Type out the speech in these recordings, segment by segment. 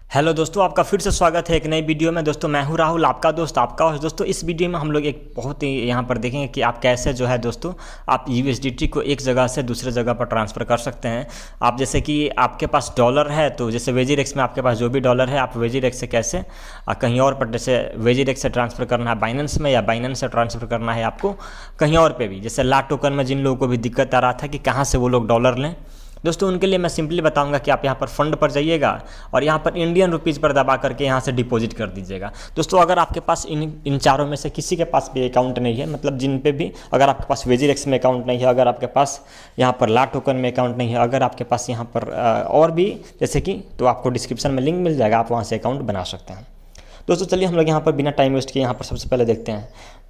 Hello दोस्तों, आपका फिर से स्वागत है एक नई वीडियो में। दोस्तों मैं हूं राहुल, आपका दोस्त, आपका होस्ट। दोस्तों इस वीडियो में हम लोग एक बहुत ही यहाँ पर देखेंगे कि आप कैसे जो है दोस्तों आप यूएसडीटी को एक जगह से दूसरे जगह पर ट्रांसफ़र कर सकते हैं। आप जैसे कि आपके पास डॉलर है, तो जैसे वेजीरेक्स में आपके पास जो भी डॉलर है, आप वेजीरेक्स से कैसे कहीं और पर, जैसे वेजीरेक्स से ट्रांसफ़र करना है बाइनेंस में, या बाइनेंस से ट्रांसफ़र करना है आपको कहीं और पर भी। जैसे ला टोकन में जिन लोगों को भी दिक्कत आ रहा था कि कहाँ से वो लोग डॉलर लें, दोस्तों उनके लिए मैं सिंपली बताऊंगा कि आप यहाँ पर फंड पर जाइएगा और यहाँ पर इंडियन रुपीज़ पर दबा करके यहाँ से डिपॉजिट कर दीजिएगा। दोस्तों अगर आपके पास इन चारों में से किसी के पास भी अकाउंट नहीं है, मतलब जिन पे भी, अगर आपके पास वेजीरेक्स में अकाउंट नहीं है, अगर आपके पास यहाँ पर ला टोकन में अकाउंट नहीं है, अगर आपके पास यहाँ पर और भी जैसे कि, तो आपको डिस्क्रिप्शन में लिंक मिल जाएगा, आप वहाँ से अकाउंट बना सकते हैं। दोस्तों चलिए हम लोग यहाँ पर बिना टाइम वेस्ट किए यहाँ पर सबसे पहले देखते हैं।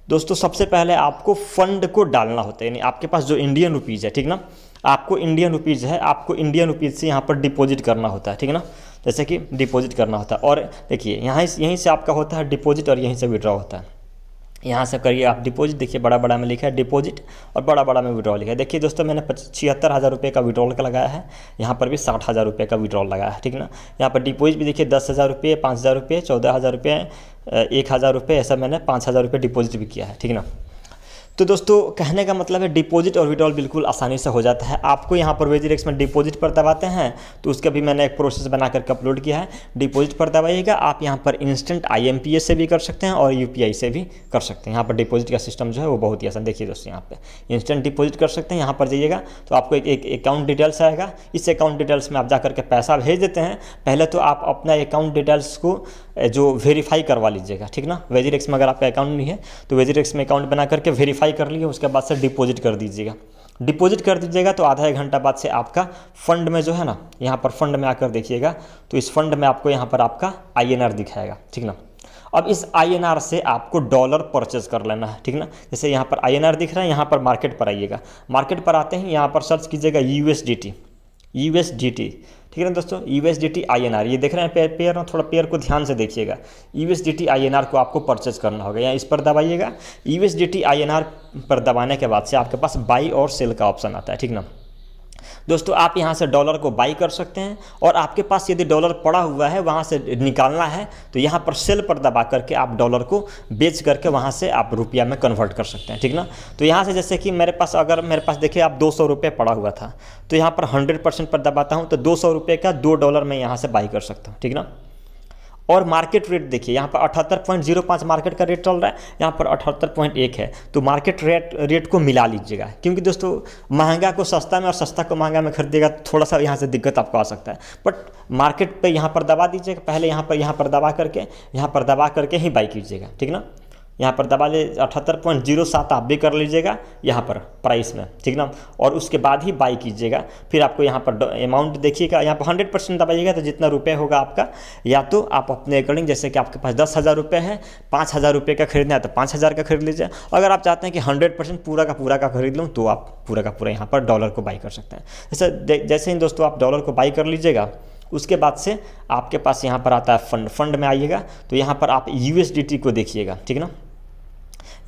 दोस्तों सबसे पहले आपको फंड को डालना होता है, यानी आपके पास जो इंडियन रुपीज़ है, ठीक ना, आपको इंडियन रुपीज़ है, आपको इंडियन रुपीज़ से यहाँ पर डिपॉजिट करना होता है, ठीक ना, जैसे कि डिपॉजिट करना होता है। और देखिए यहीं से आपका होता है डिपॉजिट और यहीं से विड्रॉ होता है। यहाँ से करिए आप डिपॉजिट, देखिए बड़ा बड़ा में लिखा है डिपॉजिट और बड़ा बड़ा में विड्रॉल लिखा है। देखिए दोस्तों मैंने 76,000 रुपये का विड्रॉल का लगाया है, यहाँ पर भी 60,000 रुपये का विड्रॉल लगाया है, ठीक ना। यहाँ पर डिपॉजिट भी देखिए 10,000 रुपये, 5,000 रुपये, 14,000 रुपये, 1,000 रुपये, ऐसा मैंने 5,000 रुपये डिपॉजिट भी किया है, ठीक ना। तो दोस्तों कहने का मतलब है डिपॉजिट और विड्रॉल बिल्कुल आसानी से हो जाता है। आपको यहाँ पर वेजीरेक्स में डिपॉजिट पर दबाते हैं, तो उसका भी मैंने एक प्रोसेस बना करके अपलोड किया है। डिपॉजिट पर दबाइएगा, आप यहाँ पर इंस्टेंट IMPS से भी कर सकते हैं और UPI से भी कर सकते हैं। यहाँ पर डिपॉजिट का सिस्टम जो है वो बहुत ही आसान। देखिए दोस्तों यहाँ पे इंस्टेंट डिपॉजिट कर सकते हैं। यहाँ पर जाइएगा तो आपको एक अकाउंट डिटेल्स आएगा, इस अकाउंट डिटेल्स में आप जा करके पैसा भेज देते हैं। पहले तो आप अपना अकाउंट डिटेल्स को जो वेरीफाई करवा लीजिएगा, ठीक ना। वेजीरेक्स में अगर आपका अकाउंट नहीं है तो वेजीरेक्स में अकाउंट बना करके वेरीफाई कर लिए, उसके बाद से डिपॉजिट कर दीजिएगा। डिपॉजिट कर दीजिएगा तो आधा एक घंटा बाद से आपका फंड में जो है ना, यहाँ पर फंड में आकर देखिएगा तो इस फंड में आपको यहाँ पर आपका INR दिखाएगा, ठीक ना। अब इस INR से आपको डॉलर परचेज कर लेना है, ठीक ना। जैसे यहाँ पर INR दिख रहा है, यहाँ पर मार्केट पर आइएगा। मार्केट पर आते ही यहाँ पर सर्च कीजिएगा USDT, ठीक है ना दोस्तों। USDT INR, ये देख रहे हैं पेयर ना, थोड़ा पेयर को ध्यान से देखिएगा। USDT INR को आपको परचेज करना होगा, या इस पर दबाइएगा। USDT INR पर दबाने के बाद से आपके पास बाई और सेल का ऑप्शन आता है, ठीक ना। दोस्तों आप यहाँ से डॉलर को बाई कर सकते हैं, और आपके पास यदि डॉलर पड़ा हुआ है वहाँ से निकालना है तो यहाँ पर सेल पर दबा करके आप डॉलर को बेच करके वहाँ से आप रुपया में कन्वर्ट कर सकते हैं, ठीक ना। तो यहाँ से जैसे कि मेरे पास, अगर मेरे पास देखिए आप 200 रुपये पड़ा हुआ था, तो यहाँ पर 100% पर दबाता हूँ तो 200 रुपये का $2 मैं यहाँ से बाई कर सकता हूँ, ठीक ना। और मार्केट रेट देखिए यहाँ पर 78.05 मार्केट का रेट चल रहा है, यहाँ पर 78.1 है। तो मार्केट रेट को मिला लीजिएगा, क्योंकि दोस्तों महंगा को सस्ता में और सस्ता को महंगा में खरीदिएगा तो थोड़ा सा यहाँ से दिक्कत आपको आ सकता है। बट मार्केट पे यहाँ पर दबा दीजिएगा, पहले यहाँ पर दबा करके ही बाई कीजिएगा, ठीक ना। यहाँ पर दबा ले 78.07 आप भी कर लीजिएगा यहाँ पर प्राइस में, ठीक ना। और उसके बाद ही बाई कीजिएगा। फिर आपको यहाँ पर अमाउंट देखिएगा, यहाँ पर 100% दबाइएगा तो जितना रुपये होगा आपका, या तो आप अपने अकॉर्डिंग, जैसे कि आपके पास 10,000 रुपये है, 5,000 रुपये का खरीदना है तो 5,000 का खरीद लीजिए। अगर आप चाहते हैं कि 100% पूरा का खरीद लूँ तो आप पूरा का पूरा यहाँ पर डॉलर को बाई कर सकते हैं। जैसे ही दोस्तों आप डॉलर को बाई कर लीजिएगा, उसके बाद से आपके पास यहाँ पर आता है फंड में आइएगा तो यहाँ पर आप USDT को देखिएगा, ठीक ना।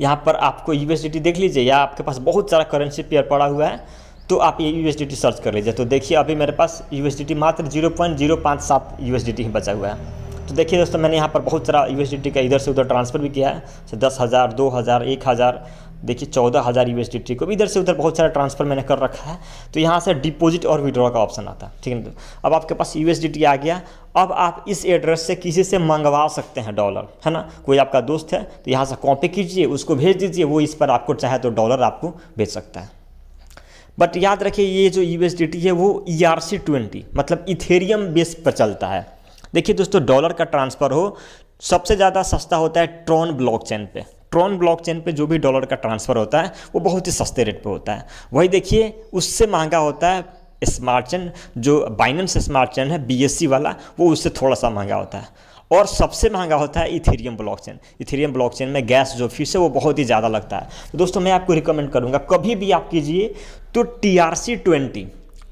यहाँ पर आपको USDT देख लीजिए, या आपके पास बहुत सारा करेंसी पेयर पड़ा हुआ है तो आप ये USDT सर्च कर लीजिए। तो देखिए अभी मेरे पास USDT मात्र 0.057 USDT ही बचा हुआ है। तो देखिए दोस्तों मैंने यहाँ पर बहुत सारा USDT का इधर से उधर ट्रांसफ़र भी किया है, 10,000, 2,000, 1,000, देखिए 14,000 USDT को भी इधर से उधर बहुत सारा ट्रांसफ़र मैंने कर रखा है। तो यहाँ से डिपॉजिट और विड्रॉ का ऑप्शन आता है, ठीक है। अब आपके पास USDT आ गया। अब आप इस एड्रेस से किसी से मंगवा सकते हैं डॉलर, है ना। कोई आपका दोस्त है तो यहाँ से कॉपी कीजिए, उसको भेज दीजिए, वो इस पर आपको चाहे तो डॉलर आपको भेज सकता है। बट याद रखिए ये जो USDT है वो ERC20 मतलब इथेरियम बेस पर चलता है। देखिए दोस्तों डॉलर का ट्रांसफ़र हो सबसे ज़्यादा सस्ता होता है ट्रॉन ब्लॉकचेन पे। ट्रॉन ब्लॉकचेन पे जो भी डॉलर का ट्रांसफ़र होता है वो बहुत ही सस्ते रेट पे होता है। वही देखिए उससे महंगा होता है स्मार्ट चेन, जो बाइनेंस स्मार्ट चेन है BSC वाला, वो उससे थोड़ा सा महंगा होता है। और सबसे महंगा होता है इथेरियम ब्लॉकचेन। इथेरियम ब्लॉकचेन में गैस जो फीस है वो बहुत ही ज़्यादा लगता है। तो दोस्तों मैं आपको रिकमेंड करूँगा कभी भी आप कीजिए तो TRC20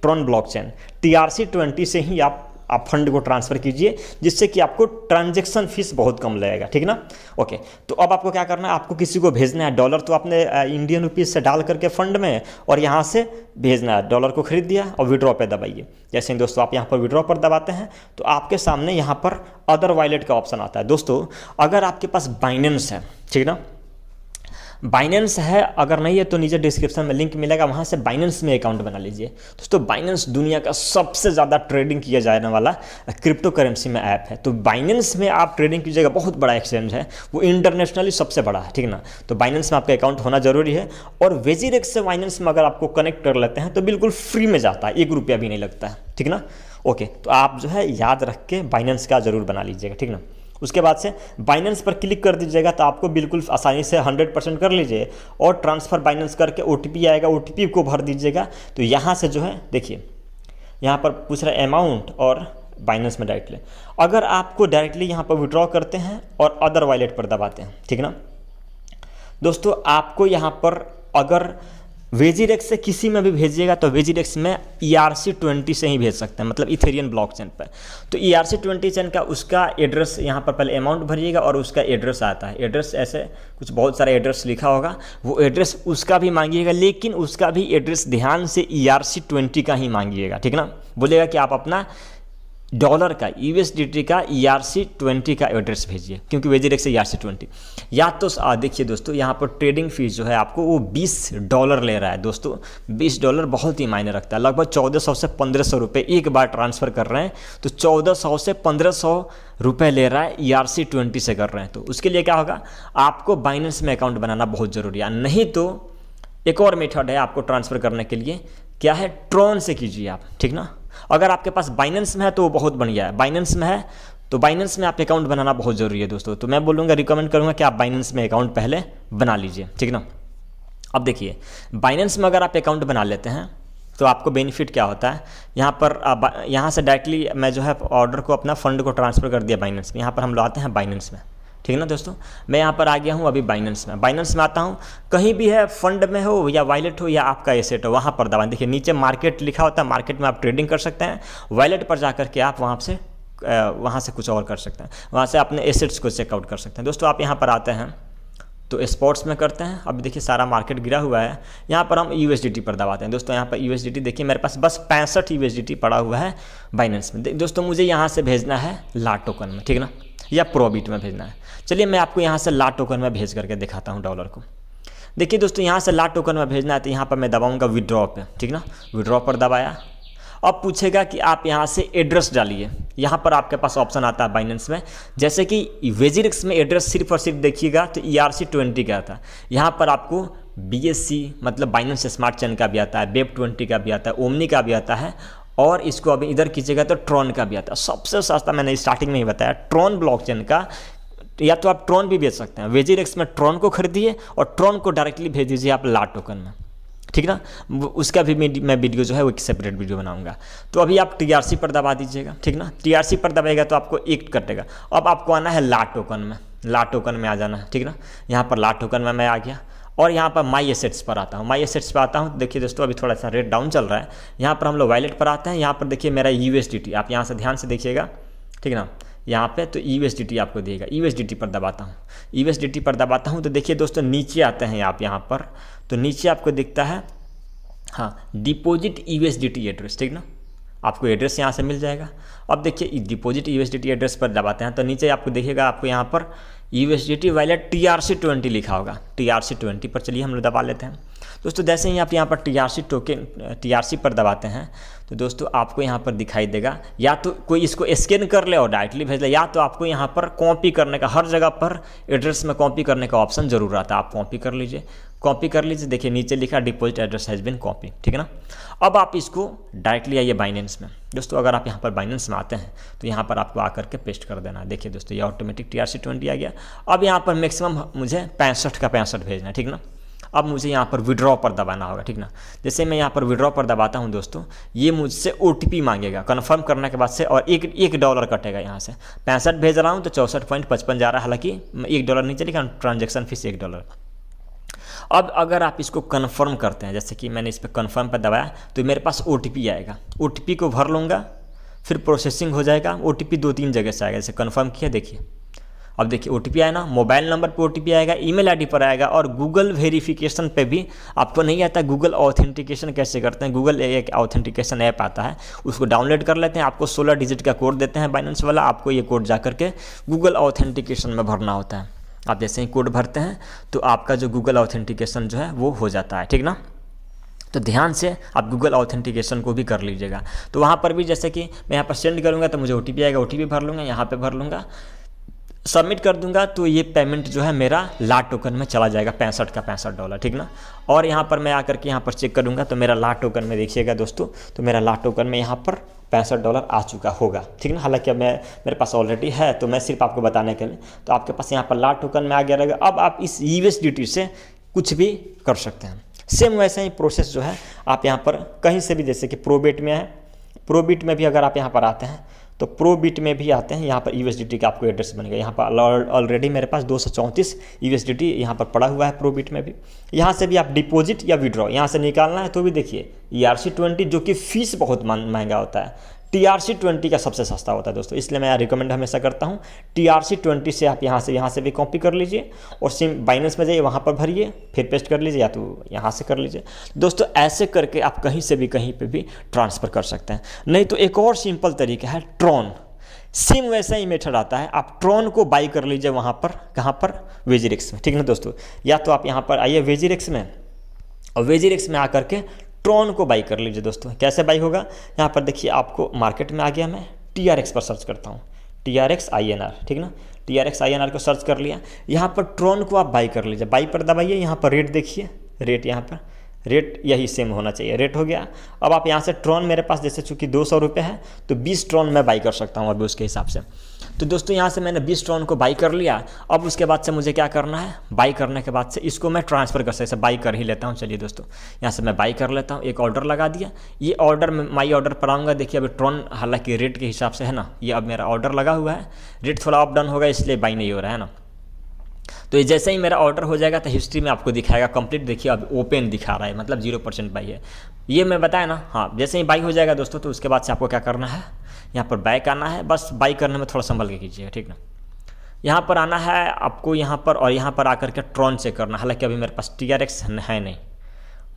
ट्रॉन ब्लॉकचेन TRC20 से ही आप आप फंड को ट्रांसफ़र कीजिए, जिससे कि आपको ट्रांजैक्शन फीस बहुत कम लगेगा, ठीक ना। ओके, तो अब आपको क्या करना है, आपको किसी को भेजना है डॉलर, तो आपने इंडियन रुपीज़ से डाल करके फंड में और यहाँ से भेजना है, डॉलर को खरीद दिया और विड्रॉ पे दबाइए। जैसे दोस्तों आप यहाँ पर विड्रॉ पर दबाते हैं तो आपके सामने यहाँ पर अदर वॉलेट का ऑप्शन आता है। दोस्तों अगर आपके पास बाइनेंस है, ठीक ना, बाइनेंस है, अगर नहीं है तो नीचे डिस्क्रिप्शन में लिंक मिलेगा, वहाँ से बाइनेंस में अकाउंट बना लीजिए। दोस्तों बाइनेंस दुनिया का सबसे ज़्यादा ट्रेडिंग किया जाने वाला क्रिप्टो करेंसी में ऐप है। तो बाइनेंस में आप ट्रेडिंग कीजिएगा, बहुत बड़ा एक्सचेंज है, वो इंटरनेशनली सबसे बड़ा है, ठीक ना। तो बाइनेंस में आपका अकाउंट होना जरूरी है। और वेजीरेक्स से बाइनेंस में अगर आपको कनेक्ट कर लेते हैं तो बिल्कुल फ्री में जाता है, 1 रुपया भी नहीं लगता है, ठीक ना। ओके, तो आप जो है याद रख के बाइनेंस का जरूर बना लीजिएगा, ठीक ना। उसके बाद से बाइनेंस पर क्लिक कर दीजिएगा तो आपको बिल्कुल आसानी से 100% कर लीजिए और ट्रांसफ़र बाइनेंस करके OTP आएगा, OTP को भर दीजिएगा। तो यहाँ से जो है देखिए यहाँ पर पूछ रहा है अमाउंट और बाइनेंस में डायरेक्टली, अगर आपको डायरेक्टली यहाँ पर विड्रॉ करते हैं और अदर वॉलेट पर दबाते हैं, ठीक ना। दोस्तों आपको यहाँ पर अगर वेजीरेक्स से किसी में भी भेजिएगा तो वेजीरेक्स में ERC20 से ही भेज सकते हैं, मतलब इथेरियम ब्लॉकचेन पर। तो ERC20 चेन का उसका एड्रेस यहाँ पर पहले अमाउंट भरिएगा और उसका एड्रेस आता है, एड्रेस ऐसे कुछ बहुत सारा एड्रेस लिखा होगा, वो एड्रेस उसका भी मांगिएगा, लेकिन उसका भी एड्रेस ध्यान से ERC20 का ही मांगिएगा, ठीक ना। बोलेगा कि आप अपना डॉलर का USDT का ERC20 का एड्रेस भेजिए, क्योंकि वेजीरेक्स से ERC20 या तो देखिए दोस्तों यहाँ पर ट्रेडिंग फीस जो है आपको वो $20 ले रहा है। दोस्तों $20 बहुत ही मायने रखता है, लगभग 1400 से 1500 रुपये एक बार ट्रांसफ़र कर रहे हैं, तो 1400 से 1500 रुपये ले रहा है, ERC20 से कर रहे हैं। तो उसके लिए क्या होगा, आपको बाइनेंस में अकाउंट बनाना बहुत ज़रूरी है। नहीं तो एक और मेथड है आपको ट्रांसफ़र करने के लिए, क्या है, ट्रॉन से कीजिए आप, ठीक ना। अगर आपके पास बाइनेंस में है तो वो बहुत बढ़िया है, बाइनेंस में है तो बाइनेंस में आप अकाउंट बनाना बहुत ज़रूरी है दोस्तों। तो मैं बोलूँगा, रिकमेंड करूँगा कि आप बाइनेंस में अकाउंट पहले बना लीजिए, ठीक ना। अब देखिए बाइनेंस में अगर आप अकाउंट बना लेते हैं तो आपको बेनिफिट क्या होता है, यहाँ पर यहाँ से डायरेक्टली मैं जो है ऑर्डर को अपना फंड को ट्रांसफ़र कर दिया बाइनेंस में। यहाँ पर हम लोग आते हैं बाइनेंस में, ठीक है ना दोस्तों। मैं यहाँ पर आ गया हूँ अभी बाइनेंस में आता हूँ, कहीं भी है फंड में हो या वॉलेट हो या आपका एसेट हो, वहाँ पर दबाएं। देखिए नीचे मार्केट लिखा होता है, मार्केट में आप ट्रेडिंग कर सकते हैं, वॉलेट पर जा करके आप वहाँ से कुछ और कर सकते हैं, वहाँ से अपने एसेट्स को चेकआउट कर सकते हैं। दोस्तों आप यहाँ पर आते हैं तो स्पॉट्स में करते हैं। अब देखिए सारा मार्केट गिरा हुआ है, यहाँ पर हम USDT पर दबाते हैं। दोस्तों यहाँ पर USDT देखिए मेरे पास बस 65 USDT पड़ा हुआ है बाइनेंस में। दोस्तों मुझे यहाँ से भेजना है ला टोकन में, ठीक ना, या प्रोबिट में भेजना है। चलिए मैं आपको यहाँ से ला टोकन में भेज करके दिखाता हूँ डॉलर को। देखिए दोस्तों यहाँ से ला टोकन में भेजना है तो यहाँ पर मैं दबाऊँगा विड्रॉ पे, ठीक ना, विड्रॉ पर दबाया। अब पूछेगा कि आप यहाँ से एड्रेस डालिए, यहाँ पर आपके पास ऑप्शन आता है बाइनेंस में, जैसे कि वेजीरेक्स में एड्रेस सिर्फ और सिर्फ देखिएगा तो ERC20 का आता है, यहाँ पर आपको BSC मतलब बाइनेंस स्मार्ट चेन का भी आता है, BEP20 का भी आता है, ओमनी का भी आता है, और इसको अभी इधर कीजिएगा तो ट्रॉन का भी आता है। सबसे सस्ता मैंने स्टार्टिंग में ही बताया ट्रॉन ब्लॉकचेन का, या तो आप ट्रॉन भी बेच सकते हैं। वेजीरेक्स में ट्रॉन को खरीदिए और ट्रॉन को डायरेक्टली भेज दीजिए आप ला टोकन में, ठीक ना। उसका भी मैं वीडियो जो है वो एक सेपरेट वीडियो बनाऊंगा। तो अभी आप TRC पर दबा दीजिएगा, ठीक ना। TRC पर दबाएगा तो आपको एक कटेगा। अब आपको आना है ला टोकन में, ला टोकन में आ जाना है, ठीक ना। यहाँ पर ला टोकन में मैं आ गया और यहाँ पर माई एसेट्स पर आता हूँ। माई एसेट्स पर आता हूँ, देखिए दोस्तों अभी थोड़ा सा रेट डाउन चल रहा है। यहाँ पर हम लोग वॉलेट पर आते हैं, यहाँ पर देखिए मेरा USDT, आप यहाँ से ध्यान से देखिएगा, ठीक ना। यहाँ पे तो USDT आपको देगा, USDT पर दबाता हूँ, USDT पर दबाता हूँ तो देखिए दोस्तों नीचे आते हैं आप यहाँ पर, तो नीचे आपको दिखता है हाँ डिपॉजिट USDT एड्रेस, ठीक ना। आपको एड्रेस यहाँ से मिल जाएगा। अब देखिए डिपॉजिट USDT एड्रेस पर दबाते हैं तो नीचे आपको देखिएगा, आपको यहाँ पर USDT वॉलेट TRC20 लिखा होगा, TRC20 पर चलिए हम लोग दबा लेते हैं। दोस्तों जैसे ही आप यहाँ पर TRC पर दबाते हैं तो दोस्तों आपको यहाँ पर दिखाई देगा, या तो कोई इसको स्कैन कर ले और डायरेक्टली भेज ले, या तो आपको यहाँ पर कॉपी करने का, हर जगह पर एड्रेस में कॉपी करने का ऑप्शन जरूर आता है। आप कॉपी कर लीजिए, कॉपी कर लीजिए, देखिए नीचे लिखा deposit address has been copy, ठीक है ना। अब आप इसको डायरेक्टली आइए बाइनेंस में। दोस्तों अगर आप यहाँ पर बाइनेंस में आते हैं तो यहाँ पर आपको आकर के पेस्ट कर देना है। देखिए दोस्तों ये ऑटोमेटिक TRC20 आ गया। अब यहाँ पर मैक्सिमम मुझे 65 का 65 भेजना है, ठीक ना। अब मुझे यहाँ पर विड्रॉ पर दबाना होगा, ठीक ना। जैसे मैं यहाँ पर विड्रॉ पर दबाता हूँ दोस्तों, ये मुझसे OTP मांगेगा कन्फर्म करने के बाद से, और $1 कटेगा यहाँ से। 65 भेज रहा हूँ तो 64.55 जा रहा है, हालांकि $1 नहीं चलेगा, ट्रांजेक्शन फीस $1। अब अगर आप इसको कन्फर्म करते हैं, जैसे कि मैंने इस पर कन्फर्म पर दबाया तो मेरे पास OTP आएगा, OTP को भर लूँगा फिर प्रोसेसिंग हो जाएगा, OTP 2-3 जगह से आएगा। जैसे कन्फर्म किया, देखिए अब देखिए OTP आया ना, मोबाइल नंबर पे OTP आएगा, ईमेल आईडी पर आएगा, और गूगल वेरिफिकेशन पे भी आपको नहीं आता। गूगल ऑथेंटिकेशन कैसे करते हैं, गूगल एक ऑथेंटिकेशन ऐप आता है, उसको डाउनलोड कर लेते हैं, आपको 16 डिजिट का कोड देते हैं बाइनेंस वाला, आपको ये कोड जा करके गूगल ऑथेंटिकेशन में भरना होता है। आप जैसे ही कोड भरते हैं तो आपका जो गूगल ऑथेंटिकेशन जो है वो हो जाता है, ठीक ना। तो ध्यान से आप गूगल ऑथेंटिकेशन को भी कर लीजिएगा। तो वहाँ पर भी जैसे कि मैं यहाँ पर सेंड करूँगा तो मुझे OTP आएगा, OTP भर लूँगा, यहाँ पे भर लूँगा, सबमिट कर दूंगा, तो ये पेमेंट जो है मेरा ला टोकन में चला जाएगा, 65 का $65, ठीक ना। और यहाँ पर मैं आकर के यहाँ पर चेक करूँगा तो मेरा ला टोकन में देखिएगा दोस्तों, तो मेरा ला टोकन में यहाँ पर $65 आ चुका होगा, ठीक ना। हालांकि अब मेरे पास ऑलरेडी है, तो मैं सिर्फ आपको बताने के लिए, तो आपके पास यहाँ पर ला टोकन में आ गया रहेगा। अब आप इस USDT से कुछ भी कर सकते हैं। सेम वैसे ही प्रोसेस जो है आप यहाँ पर कहीं से भी, जैसे कि प्रोबिट में है, प्रोबिट में भी अगर आप यहाँ पर आते हैं तो प्रोबिट में भी आते हैं, यहाँ पर USDT का आपको एड्रेस बनेगा। यहाँ पर ऑलरेडी मेरे पास 234 USDT यहाँ पर पड़ा हुआ है प्रोबिट में भी। यहाँ से भी आप डिपॉजिट या विड्रॉ यहाँ से निकालना है तो भी देखिए ERC20, जो कि फीस बहुत महंगा होता है, TRC20 का सबसे सस्ता होता है दोस्तों, इसलिए मैं रिकमेंड हमेशा करता हूँ TRC20 से आप यहाँ से भी कॉपी कर लीजिए और सिम बाइनेंस में जाइए, वहाँ पर भरिए, फिर पेस्ट कर लीजिए, या तो यहाँ से कर लीजिए दोस्तों। ऐसे करके आप कहीं से भी कहीं पे भी ट्रांसफ़र कर सकते हैं। नहीं तो एक और सिंपल तरीका है ट्रॉन, सेम वैसा ही मेथड आता है, आप ट्रॉन को बाई कर लीजिए वहाँ पर, कहाँ पर, वेजिरेक्स में, ठीक ना दोस्तों। या तो आप यहाँ पर आइए वेजिरेक्स में, और वेजिरेक्स में आकर के ट्रॉन को बाई कर लीजिए दोस्तों। कैसे बाई होगा, यहाँ पर देखिए आपको मार्केट में आ गया, मैं TRX पर सर्च करता हूँ, TRX INR, ठीक ना, TRX INR को सर्च कर लिया। यहाँ पर ट्रॉन को आप बाई कर लीजिए, बाई पर दबाइए, यहाँ पर रेट देखिए, रेट यहाँ पर रेट यही सेम होना चाहिए, रेट हो गया। अब आप यहाँ से ट्रॉन, मेरे पास जैसे चूँकि 200 रुपये है तो 20 ट्रॉन मैं बाई कर सकता हूँ अभी उसके हिसाब से। तो दोस्तों यहाँ से मैंने 20 ट्रॉन को बाई कर लिया। अब उसके बाद से मुझे क्या करना है, बाई करने के बाद से इसको मैं ट्रांसफ़र कर सकता, बाई कर ही लेता हूँ। चलिए दोस्तों यहाँ से मैं बाई कर लेता हूँ, एक ऑर्डर लगा दिया, ये ऑर्डर में माई ऑर्डर पर आऊँगा। देखिए अभी ट्रॉन हालांकि रेट के हिसाब से है ना, ये अब मेरा ऑर्डर लगा हुआ है, रेट थोड़ा अप डाउन होगा इसलिए बाई नहीं हो रहा है ना। तो ये जैसे ही मेरा ऑर्डर हो जाएगा तो हिस्ट्री में आपको दिखाएगा कंप्लीट, देखिए अब ओपन दिखा रहा है, मतलब 0% बाई है, ये मैं बताया ना। हाँ, जैसे ही बाई हो जाएगा दोस्तों तो उसके बाद से आपको क्या करना है, यहाँ पर बैक आना है, बस बाई करने में थोड़ा संभल के कीजिएगा, ठीक ना। यहाँ पर आना है आपको, यहाँ पर, और यहाँ पर आकर के ट्रॉन से करना। हालांकि अभी मेरे पास TRX है नहीं,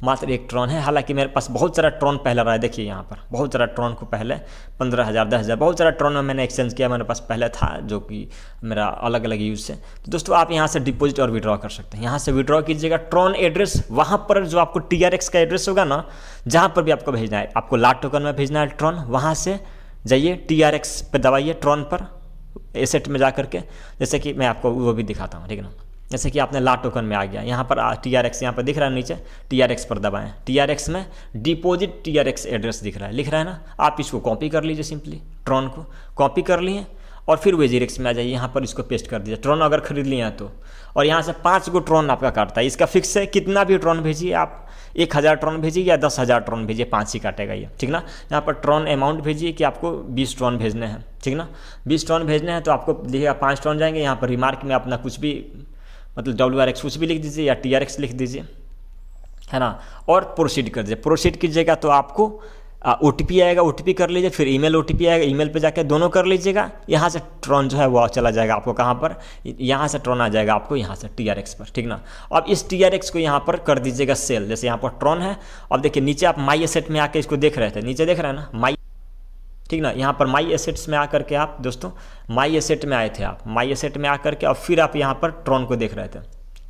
मात्र एक ट्रॉन है। हालांकि मेरे पास बहुत सारा ट्रॉन पहले रहा है, देखिए यहाँ पर बहुत सारा ट्रॉन को पहले 15,000 10,000 बहुत सारा ट्रॉन में मैंने एक्सचेंज किया, मेरे पास पहले था जो कि मेरा अलग अलग यूज़ से। तो दोस्तों आप यहाँ से डिपॉजिट और विड्रॉ कर सकते हैं, यहाँ से विड्रॉ कीजिएगा। ट्रॉन एड्रेस वहाँ पर जो आपको TRX का एड्रेस होगा ना, जहाँ पर भी आपको भेजना है, आपको लाट टोकन में भेजना है ट्रॉन, वहाँ से जाइए TRX पे दबाइए, ट्रॉन पर एसेट में जा करके, जैसे कि मैं आपको वो भी दिखाता हूँ, ठीक है ना। जैसे कि आपने लाट टोकन में आ गया, यहाँ पर TRX यहाँ पर दिख रहा है नीचे, TRX पर दबाएं, TRX में डिपॉजिट TRX एड्रेस दिख रहा है, लिख रहा है ना, आप इसको कॉपी कर लीजिए, सिंपली ट्रॉन को कॉपी कर लिए और फिर वेजिरेक्स में आ जाइए, यहाँ पर इसको पेस्ट कर दीजिए। ट्रॉन अगर खरीद लिए हैं तो, और यहाँ से 5 गो ट्रॉन आपका काटता है, इसका फिक्स है, कितना भी ट्रॉन भेजिए आप, 1000 ट्रॉन भेजिए या 10,000 ट्रॉन भेजिए, 5 ही काटेगा ये, ठीक ना। यहाँ पर ट्रॉन अमाउंट भेजिए कि आपको 20 ट्रॉन भेजने हैं, ठीक ना, 20 ट्रॉन भेजने हैं तो आपको लिखेगा 5 ट्रॉन जाएंगे। यहाँ पर रिमार्क में अपना कुछ भी, मतलब WRX कुछ भी लिख दीजिए या TRX लिख दीजिए, है ना, और प्रोसीड कर दीजिए। प्रोसीड कीजिएगा तो आपको OTP आएगा, OTP कर लीजिए, फिर ईमेल OTP आएगा, ईमेल पे जाके दोनों कर लीजिएगा। यहाँ से ट्रॉन जो है वो चला जाएगा आपको कहाँ पर, यहाँ से ट्रॉन आ जाएगा आपको यहाँ से TRX पर, ठीक ना। अब इस TRX को यहाँ पर कर दीजिएगा सेल, जैसे यहाँ पर ट्रॉन है। अब देखिए नीचे आप माई एसेट में आके इसको देख रहे थे, नीचे देख रहे हैं ना माई, ठीक ना। यहाँ पर माई एसेट्स में आकर के आप दोस्तों माई एसेट में आए थे, आप माई एसेट में आकर के और फिर आप यहाँ पर ट्रॉन को देख रहे थे,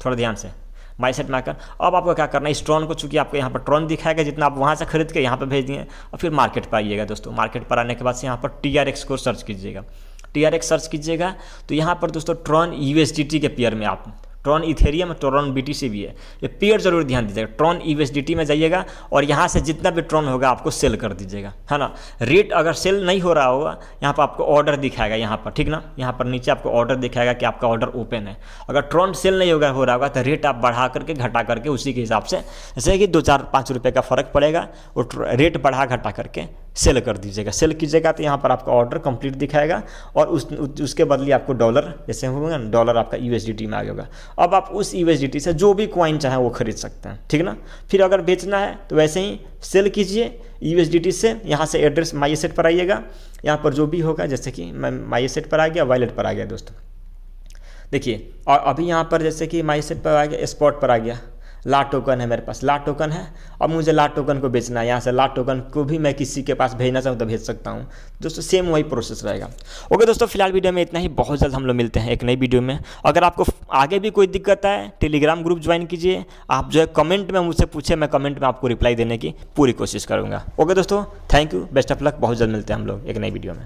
थोड़ा ध्यान से माई एसेट में आकर। अब आपको क्या करना है, इस ट्रॉन को, चूंकि आपको यहाँ पर ट्रॉन दिखाएगा जितना आप वहाँ से खरीद के यहाँ पर भेज दिए, और फिर मार्केट पर आइएगा दोस्तों। मार्केट पर आने के बाद से यहाँ पर TRX को सर्च कीजिएगा, TRX सर्च कीजिएगा तो यहाँ पर दोस्तों ट्रॉन USDT के पेयर में, आप ट्रॉन इथेरियम, ट्रॉन BTC भी है, ये पेयर जरूर ध्यान दीजिएगा। ट्रॉन USDT में जाइएगा और यहाँ से जितना भी ट्रॉन होगा आपको सेल कर दीजिएगा, है ना। रेट अगर सेल नहीं हो रहा होगा, यहाँ पर आपको ऑर्डर दिखाएगा यहाँ पर, ठीक ना, यहाँ पर नीचे आपको ऑर्डर दिखाएगा कि आपका ऑर्डर ओपन है। अगर ट्रॉन सेल नहीं हो रहा होगा तो रेट आप बढ़ा करके घटा करके उसी के हिसाब से, जैसे कि 2 4 5 रुपये का फ़र्क पड़ेगा, वो रेट बढ़ा घटा करके सेल कर दीजिएगा। सेल कीजिएगा तो यहाँ पर आपका ऑर्डर कंप्लीट दिखाएगा और उसके बदले आपको डॉलर जैसे होगा ना, डॉलर आपका USDT में आ गया। अब आप उस USDT से जो भी कॉइन चाहें वो खरीद सकते हैं, ठीक ना। फिर अगर बेचना है तो वैसे ही सेल कीजिए USDT से। यहाँ से एड्रेस माई एसेट पर आइएगा, यहाँ पर जो भी होगा, जैसे कि मैं माई एसेट पर आ गया, वॉलेट पर आ गया दोस्तों, देखिए। और अभी यहाँ पर जैसे कि माई एसेट पर आ गया, स्पॉट पर आ गया, ला टोकन है मेरे पास, ला टोकन है। अब मुझे ला टोकन को बेचना है, यहाँ से ला टोकन को भी मैं किसी के पास भेजना चाहूँ तो भेज सकता हूँ दोस्तों, सेम वही प्रोसेस रहेगा। ओके दोस्तों, फिलहाल वीडियो में इतना ही। बहुत जल्द हम लोग मिलते हैं एक नई वीडियो में। अगर आपको आगे भी कोई दिक्कत है, टेलीग्राम ग्रुप ज्वाइन कीजिए। आप जो है कमेंट में मुझसे पूछे, मैं कमेंट में आपको रिप्लाई देने की पूरी कोशिश करूँगा। ओके दोस्तों, thank you, best of luck. बहुत जल्द मिलते हैं हम लोग एक नई वीडियो में।